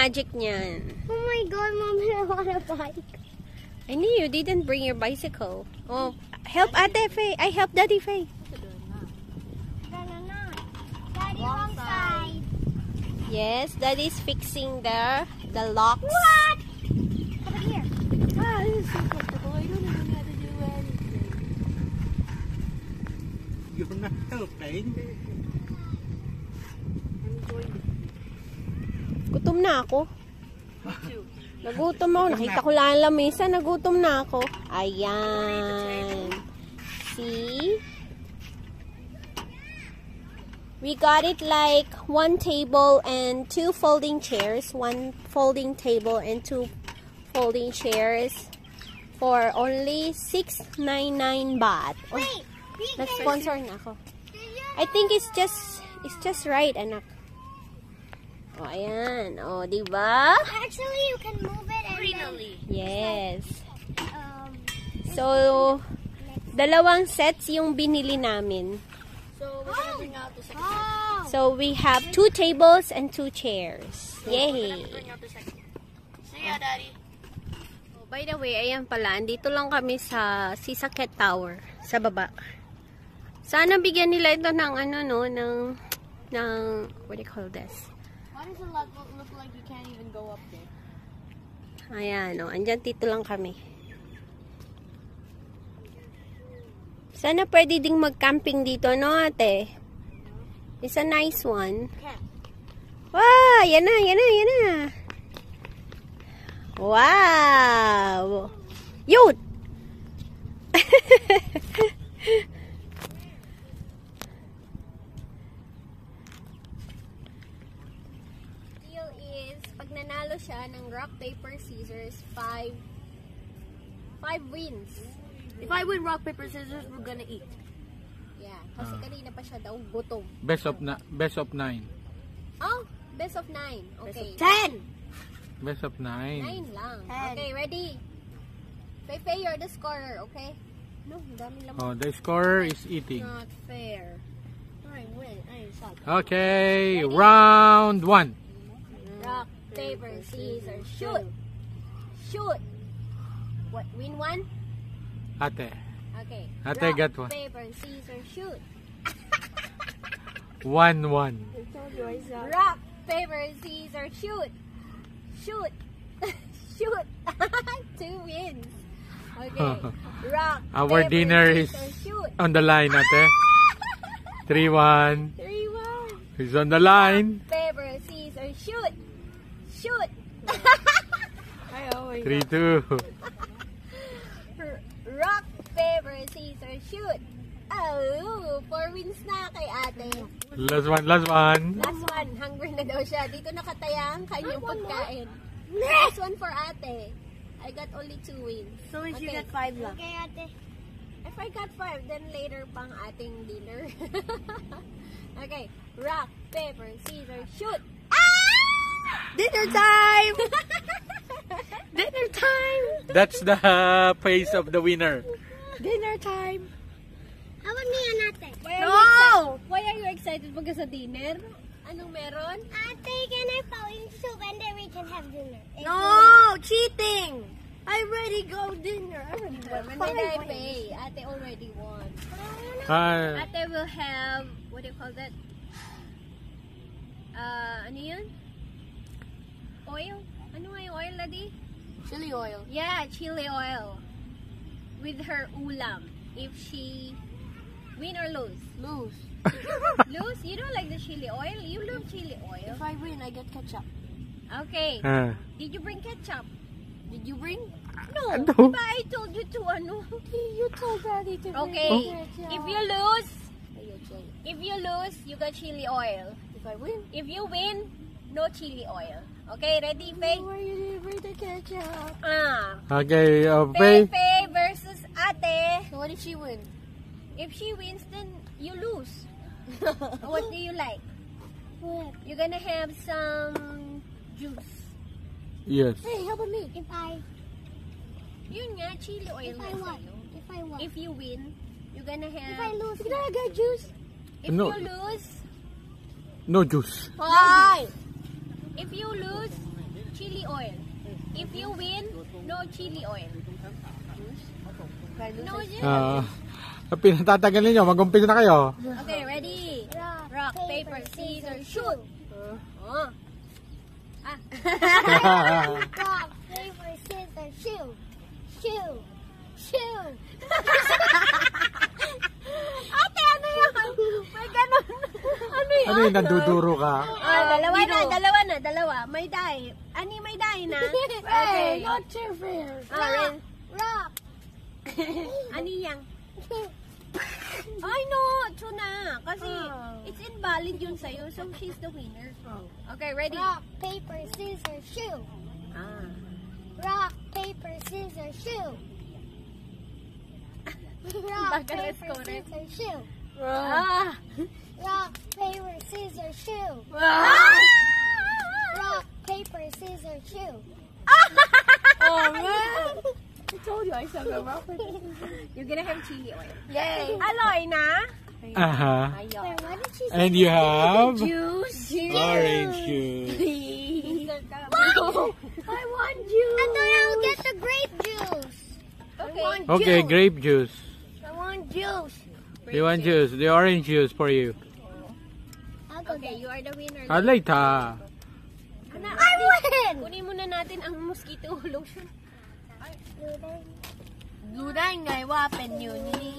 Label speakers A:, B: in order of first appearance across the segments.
A: magic niyan.
B: Oh my God, Mom, I want a bike.
A: I knew you didn't bring your bicycle. Oh, help Ate Faye. I help Daddy Faye.
B: No. Daddy, wrong side.
A: Yes, Daddy's fixing the locks.
B: What? Over here.
C: Ah, this is so comfortable. I don't even have to do anything.
D: You're not helping.
C: I'm going
A: Gutom na ako. Nagutom ako. Nakita ko lang ang lamesa. Nagutom na ako. Ayan. See? We got it like 1 table and 2 folding chairs. 1 folding table and 2 folding chairs for only 699 baht. Oh,
B: Wait.
A: nag-sponsor na ako. I think it's just right, anak. Oh, ayan. Oh, diba?
B: Actually, you can move it and
C: Finally.
A: Yes.
B: then,
A: So, dalawang sets yung binili namin.
C: So, we're gonna bring out the second.
B: oh.
A: So, we have 2 tables and 2 chairs. Yay!
C: Bring out the second. See ya, Daddy.
A: Oh, by the way, ayan pala. Andito lang kami sa Sisaket Tower. Sa baba. Sana bigyan nila ito ng ano, no? Ng what do you call this?
C: Why does it look like you can't even go up there?
A: Ayan, no? Andyan dito lang kami. Sana pwede ding mag-camping dito, no, ate? It's a nice one.
C: Okay.
A: Wow! Yan na. Wow! Yun! Deal is, pag nanalo siya ng rock, paper, scissors, 5 wins.
C: If I win rock, paper, scissors, we're gonna eat.
A: Yeah, kasi kanina pa siya daw gutom.
D: Best of 9.
A: Oh, best of 9. Okay.
C: 10!
D: Best of 9.
A: 9 lang.
C: 10.
A: Okay, ready? Feifei, you're the scorer, okay? No, ang dami lang.
D: Oh, the scorer is eating.
A: Not fair.
C: I win. I suck.
D: Okay, round 1.
A: Rock, paper, scissors, shoot! Shoot! What, win 1?
D: Ate.
A: Okay.
D: Ate
A: Rock,
D: got 1.
A: paper, scissors, shoot!
D: 1-1.
C: I told you I suck.
A: Rock, paper, scissors, shoot! Shoot! Shoot! 2 wins. Okay. Rock,
D: Our
A: paper,
D: dinner is
A: scissors, shoot!
D: on the line, ate. 3-1.
A: 3-1.
D: He's on the line.
A: Paper, scissors, shoot! Shoot!
C: I always
D: 3-2.
A: Rock, paper, scissors, shoot! Oh, 4 wins na kay ate.
D: Last one.
A: Last one, hungry na daw siya. Dito nakataya ang kanyang pagkain. Last one for ate. I got only 2 wins.
C: So if you
A: Okay.
C: get 5 left.
B: Okay, ate.
A: If I got 5, then later pang ating dinner. Okay, rock, paper, scissors, shoot!
C: Dinner time! Dinner time!
D: That's the face of the winner.
C: Dinner time!
B: How about me and ate?
A: Why are you excited pagka sa dinner? Anong meron?
B: Ate, can I fall in soup and then we can have dinner?
C: No! Cheating! I already go dinner. I already won.
A: When did I pay? Ate already won.
D: Ah,
A: Ate will have, what do you call that? Ano yun? Oil? Ano nga yung oil, Daddy?
C: Chili oil.
A: Yeah, chili oil. With her ulam. If she win or lose.
C: Lose.
A: Lose? You don't like the chili oil? You love chili oil.
C: If I win, I get ketchup.
A: Okay. Did you bring ketchup?
C: Did you bring?
A: No.
D: No.
A: Diba I told you to ano?
C: You told Daddy to bring
A: Okay.
C: ketchup.
A: If you lose, you got chili oil.
C: If I win,
A: If you win, no chili oil. Okay, ready, Faye?
C: where you didn't bring the ketchup?
D: okay,
A: Faye
D: Faye.
A: versus Ate.
C: So what if she win?
A: If she wins, then you lose. What do you like?
B: What?
A: You're gonna have some juice.
D: Yes.
C: Hey, how about me?
B: If I
A: Yun nga, chili oil
B: If I
A: nga
B: won.
A: sa'yo.
B: If I won.
A: If you win, you're gonna
B: If I
A: have...
B: lose,
C: Can I get juice?
A: If
D: No.
A: you lose...
D: No juice.
A: Why? If you lose, chili oil. If you win, no chili oil. No chili.
D: Pinatatagalin nyo, mag-umpisa na kayo.
A: Okay, ready? Rock, paper, scissors, shoot! Oh. Ah.
B: Rock, paper, scissors, shoot. Shoot. Shoot.
A: Ate, ano yan? May ganun. Ano yun?
D: Ano yun, nanduduro ka?
A: Dalawa. May die. Ani, may die na?
B: Hey, not too fair.
A: Ah,
B: Rock.
A: ani yang? Ay, no. True na. Kasi, it's invalid yun sa'yo. So, she's the winner. Okay, ready?
B: Rock, paper, scissors, shoot.
A: Ah.
B: Rock, paper, scissors, shoot. Rock,
A: Bagal na
B: paper,
A: score.
B: scissors, shoot.
A: Ah.
B: Rock, paper, scissors, shoot.
A: Ah.
B: Rock, paper, scissors, shoot.
A: Oh, man. I told you I said the rock, paper, scissors. You're gonna have chili oil.
B: Yay.
A: Aloy na?
D: Aha.
A: Ayaw.
B: Wait, what did she say?
D: And you have
A: Juice.
D: orange juice.
A: I want juice.
B: And then I'll get the grape juice.
A: Okay.
D: Okay, grape juice.
B: I want juice.
D: You want juice? The orange juice for you.
B: I'll go
A: Okay,
B: get
A: you are the winner.
D: Alay ta.
B: I win!
A: Kunin muna natin ang mosquito lotion.
C: Luday ngay wa pen yun ni.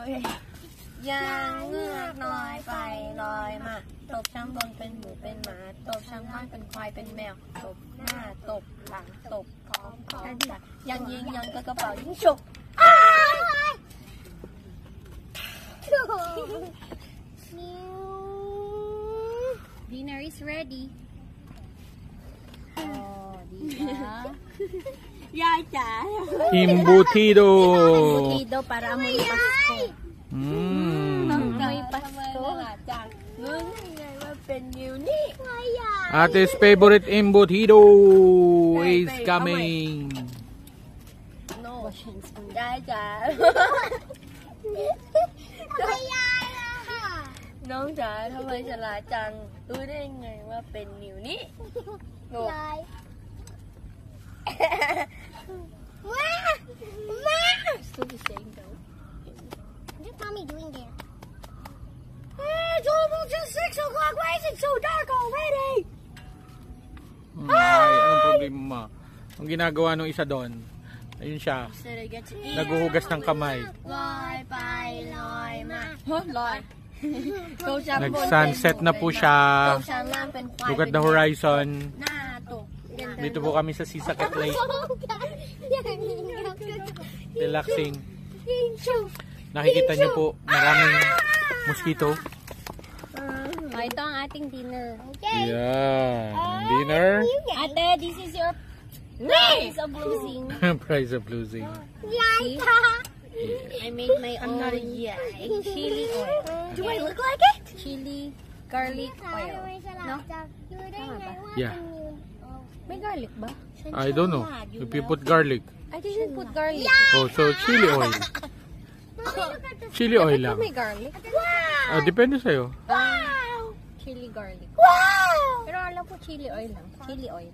C: Okay. ยังเงือกลอยไปลอยมาตบช้างบนเป็นหมูเป็นหมาตบช้างล่างเป็นควายเป็นแมวตบหน้าตบหลังตบท้องท้องจัดยังยิงยังกระเป๋ายิงฉุก
A: Dinner is ready.
C: Oh, di ba? Yay cha.
D: Embutido.
A: Butido para amoy Pasko.
C: May Pasko. Chang. Nung ngay wa pen yun ni.
D: Ate's favorite embutido is coming.
C: No. Yay cha. น้องจ๋าทำไมฉลาดจังรู้ได้ไงว่าเป็นนิ้วนี้โง่ Still the same though.
B: What's mommy doing there?
C: It's almost just 6 o'clock. Why is it so dark already?
D: Ay, anong problema? Ang ginagawa nung isa doon, ayun siya,
C: Said I get to eat.
D: naghuhugas ng kamay.
C: ลอยไปลอยมาลอยโตช้างบน
D: Nag-sunset na po siya.
C: โตช้างล่างเป็นควาย
D: Look at the horizon.
C: หน้าตก
D: Dito po kami sa Sisakat Lake. Relaxing. Nakikita niyo po, maraming mosquito.
A: Oh, ito ang ating dinner.
D: Yeah. Dinner.
A: Ate, this is your prize of losing.
D: Price of losing.
A: See? I made my own chili oil.
C: Do I look like it?
A: Chili garlic oil. No?
D: Yeah.
A: May garlic ba?
D: I don't know. If you put garlic.
A: I didn't put garlic.
D: Oh, so chili oil. Chili oil lang.
A: May garlic.
D: Depende sa'yo.
A: Chili garlic.
B: Wow!
A: Pero alam ko chili oil lang. Chili oil.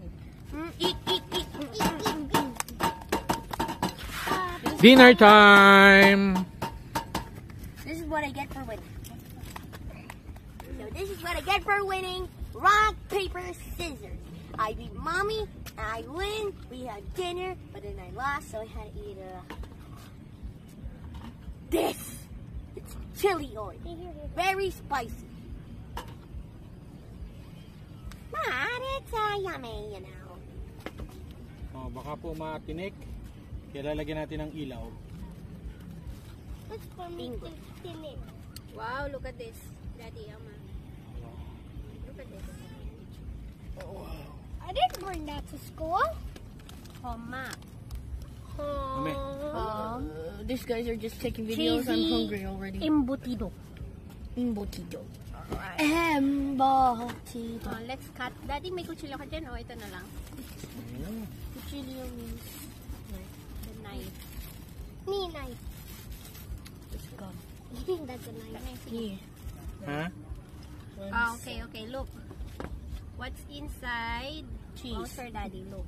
D: Dinner time!
C: This is what I get for winning. So this is what I get for winning. Rock, paper, scissors. I beat mommy, and I win. We had dinner, but then I lost, so I had to eat this. It's chili oil. Very spicy. But it's yummy, you know.
D: Oh, baka po matinik. Kaya lalagyan natin ng ilaw.
B: Let's for me to spin it.
A: Wow, look at this. Daddy, Ama. Look at this.
B: I didn't bring that to school.
A: Homa.
D: Mami.
C: These guys are just taking
A: videos. I'm hungry
C: already.
A: Embutido.
C: Embutido.
A: Alright.
C: Embutido.
A: Let's cut. Daddy, may kuchilyo ka dyan? O, ito na lang.
C: Cuchillo means
A: The knife.
B: Me knife.
C: it's gone.
B: That's a knife.
C: Here.
D: Ha?
A: Okay, okay, look. What's inside?
C: Cheese.
A: Closer, Daddy, look.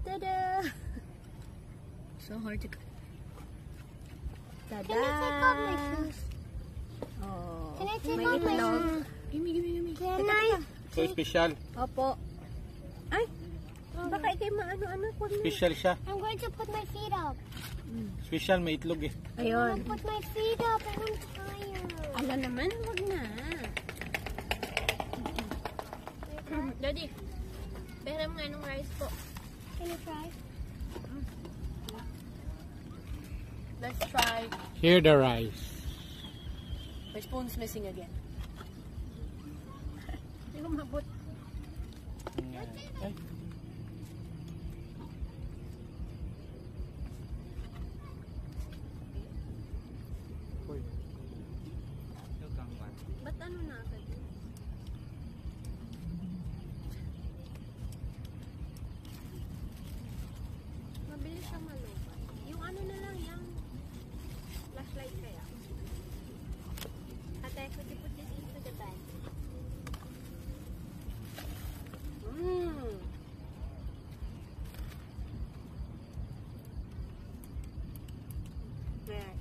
A: Ta-da!
C: So hard to cut.
A: Ta-da!
B: Can I take off my shoes?
A: Oh,
B: Can I take
A: may
B: off my
A: itlog.
B: shoes?
C: Gimme.
B: Can I?
D: So special.
A: Opo. Ay! Baka ikay maano-ano po na.
D: Special siya.
B: I'm going to put my feet up.
D: Special may itlog eh.
A: Ayun.
B: Put my feet up and I'm tired.
A: Ala naman, wag na. Daddy, beram nga nung rice po.
B: Can you try?
C: Let's try.
D: Here the rice.
C: My spoon's missing again.
A: Hindi ko mabot.
D: Ay. Uy.
A: Ba't ano na agad? Mabilis siya malupat. Yung ano na lang, yung flashlight kaya. Ate, could you put this into the bag?
C: There.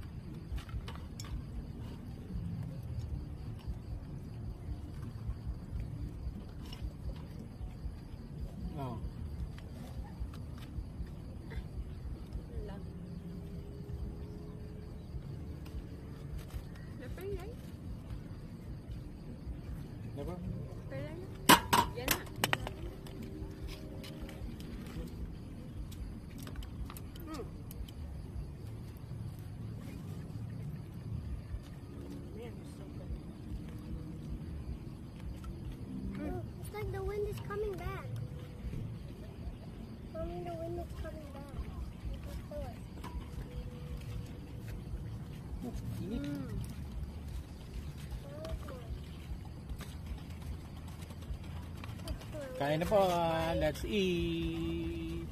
D: Oh.
A: Lang. Napay yan?
D: Diba?
A: Napay yan? Yan na.
B: It's like the wind is coming back. Mommy, the wind is coming back. Let's do it.
D: Init. Kain na po. Let's eat.